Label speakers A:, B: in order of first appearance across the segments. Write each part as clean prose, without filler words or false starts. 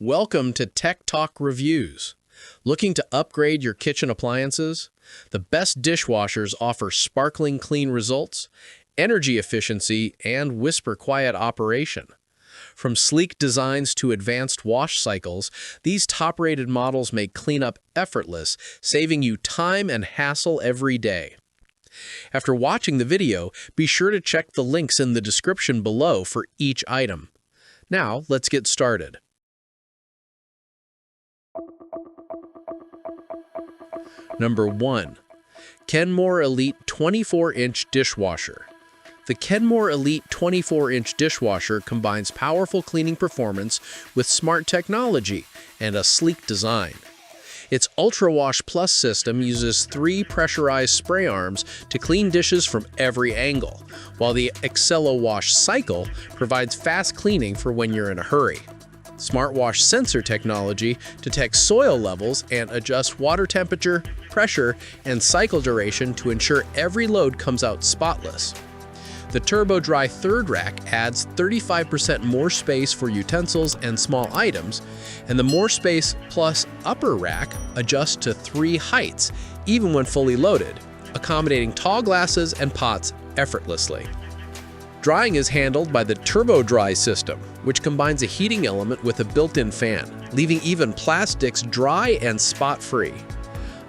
A: Welcome to Tech Talk Reviews. Looking to upgrade your kitchen appliances? The best dishwashers offer sparkling clean results, energy efficiency, and whisper-quiet operation. From sleek designs to advanced wash cycles, these top-rated models make cleanup effortless, saving you time and hassle every day. After watching the video, be sure to check the links in the description below for each item. Now, let's get started. Number 1. Kenmore Elite 24-inch Dishwasher. The Kenmore Elite 24-inch dishwasher combines powerful cleaning performance with smart technology and a sleek design. Its Ultra Wash Plus system uses 3 pressurized spray arms to clean dishes from every angle, while the Excello Wash Cycle provides fast cleaning for when you're in a hurry. Smart Wash sensor technology detects soil levels and adjusts water temperature, pressure, and cycle duration to ensure every load comes out spotless. The Turbo Dry third rack adds 35% more space for utensils and small items, and the More Space Plus upper rack adjusts to 3 heights, even when fully loaded, accommodating tall glasses and pots effortlessly. Drying is handled by the Turbo Dry system, which combines a heating element with a built-in fan, leaving even plastics dry and spot-free.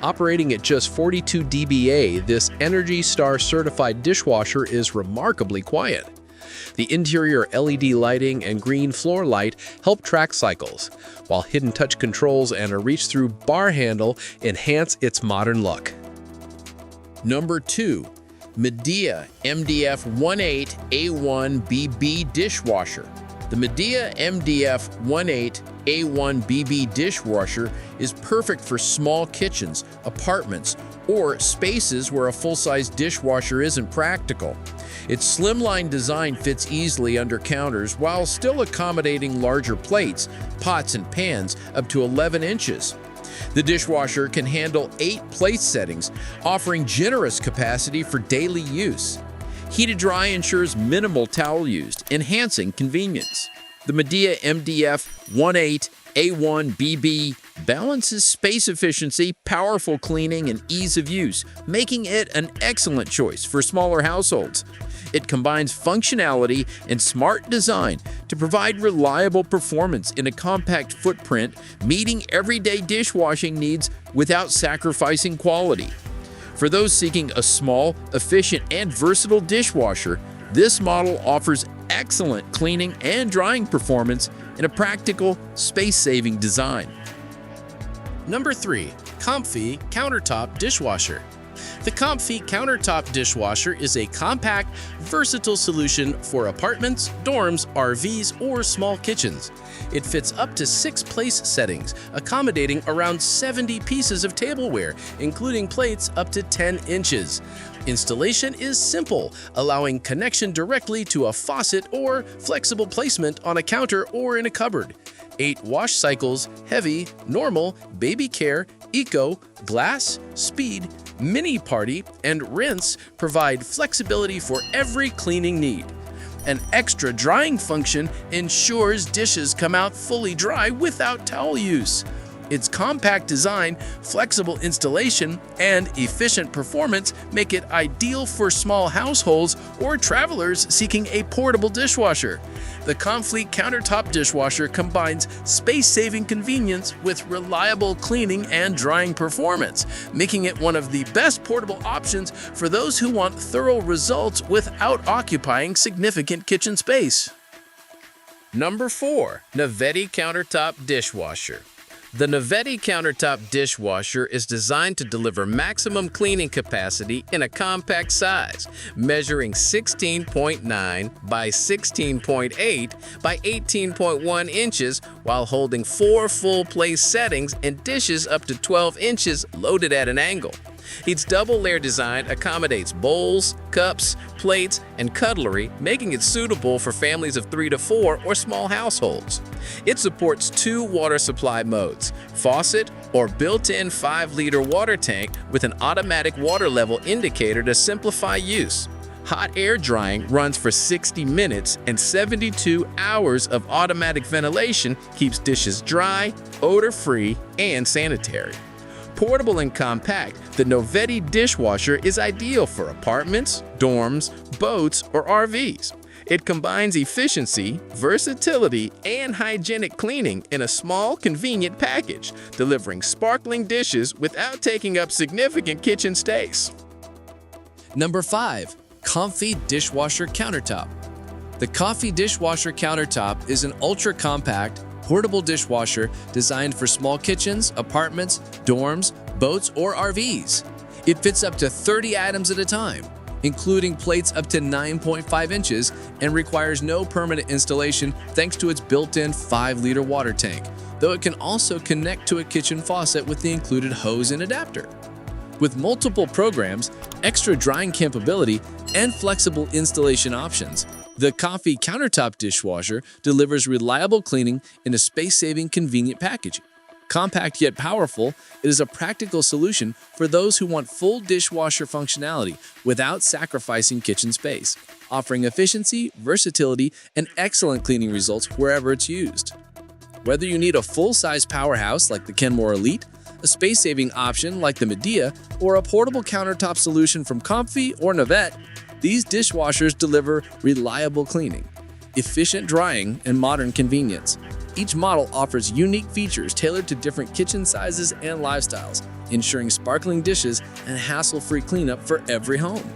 A: Operating at just 42 dBA, this Energy Star certified dishwasher is remarkably quiet. The interior LED lighting and green floor light help track cycles, while hidden touch controls and a reach-through bar handle enhance its modern look. Number 2. Midea MDF 18A1BB Dishwasher. The Midea MDF 18A1BB dishwasher is perfect for small kitchens, apartments, or spaces where a full-size dishwasher isn't practical. Its slimline design fits easily under counters while still accommodating larger plates, pots, and pans up to 11 inches. The dishwasher can handle 8 place settings, offering generous capacity for daily use. Heated dry ensures minimal towel used, enhancing convenience. The Midea MDF 18A1BB balances space efficiency, powerful cleaning, and ease of use, making it an excellent choice for smaller households. It combines functionality and smart design to provide reliable performance in a compact footprint, meeting everyday dishwashing needs without sacrificing quality. For those seeking a small, efficient, and versatile dishwasher, this model offers excellent cleaning and drying performance in a practical, space-saving design.
B: Number 3. COMFEE Countertop Dishwasher. The COMFEE Countertop Dishwasher is a compact, versatile solution for apartments, dorms, RVs, or small kitchens. It fits up to 6 place settings, accommodating around 70 pieces of tableware, including plates up to 10 inches. Installation is simple, allowing connection directly to a faucet or flexible placement on a counter or in a cupboard. 8 wash cycles, heavy, normal, baby care, eco, glass, speed, mini party, and rinse provide flexibility for every cleaning need. An extra drying function ensures dishes come out fully dry without towel use. Its compact design, flexible installation, and efficient performance make it ideal for small households or travelers seeking a portable dishwasher. The COMFEE Countertop Dishwasher combines space-saving convenience with reliable cleaning and drying performance, making it one of the best portable options for those who want thorough results without occupying significant kitchen space.
A: Number 4. NOVETE Countertop Dishwasher. The NOVETE Countertop Dishwasher is designed to deliver maximum cleaning capacity in a compact size, measuring 16.9 by 16.8 by 18.1 inches while holding 4 full-place settings and dishes up to 12 inches loaded at an angle. Its double-layer design accommodates bowls, cups, plates, and cutlery, making it suitable for families of 3 to 4 or small households. It supports 2 water supply modes, faucet or built-in 5-liter water tank with an automatic water level indicator to simplify use.
B: Hot air drying runs for 60 minutes, and 72 hours of automatic ventilation keeps dishes dry, odor-free, and sanitary. Portable and compact, the NOVETE dishwasher is ideal for apartments, dorms, boats, or RVs. It combines efficiency, versatility, and hygienic cleaning in a small, convenient package, delivering sparkling dishes without taking up significant kitchen space.
A: Number 5. COMFEE Dishwasher Countertop. The COMFEE Dishwasher Countertop is an ultra-compact, portable dishwasher designed for small kitchens, apartments, dorms, boats, or RVs. It fits up to 30 items at a time, including plates up to 9.5 inches, and requires no permanent installation thanks to its built-in 5-liter water tank, though it can also connect to a kitchen faucet with the included hose and adapter. With multiple programs, extra drying capability, and flexible installation options, the COMFEE Countertop Dishwasher delivers reliable cleaning in a space-saving, convenient package. Compact yet powerful, it is a practical solution for those who want full dishwasher functionality without sacrificing kitchen space, offering efficiency, versatility, and excellent cleaning results wherever it's used. Whether you need a full-size powerhouse like the Kenmore Elite, a space-saving option like the Midea, or a portable countertop solution from COMFEE or NOVETE, these dishwashers deliver reliable cleaning, efficient drying, and modern convenience. Each model offers unique features tailored to different kitchen sizes and lifestyles, ensuring sparkling dishes and hassle-free cleanup for every home.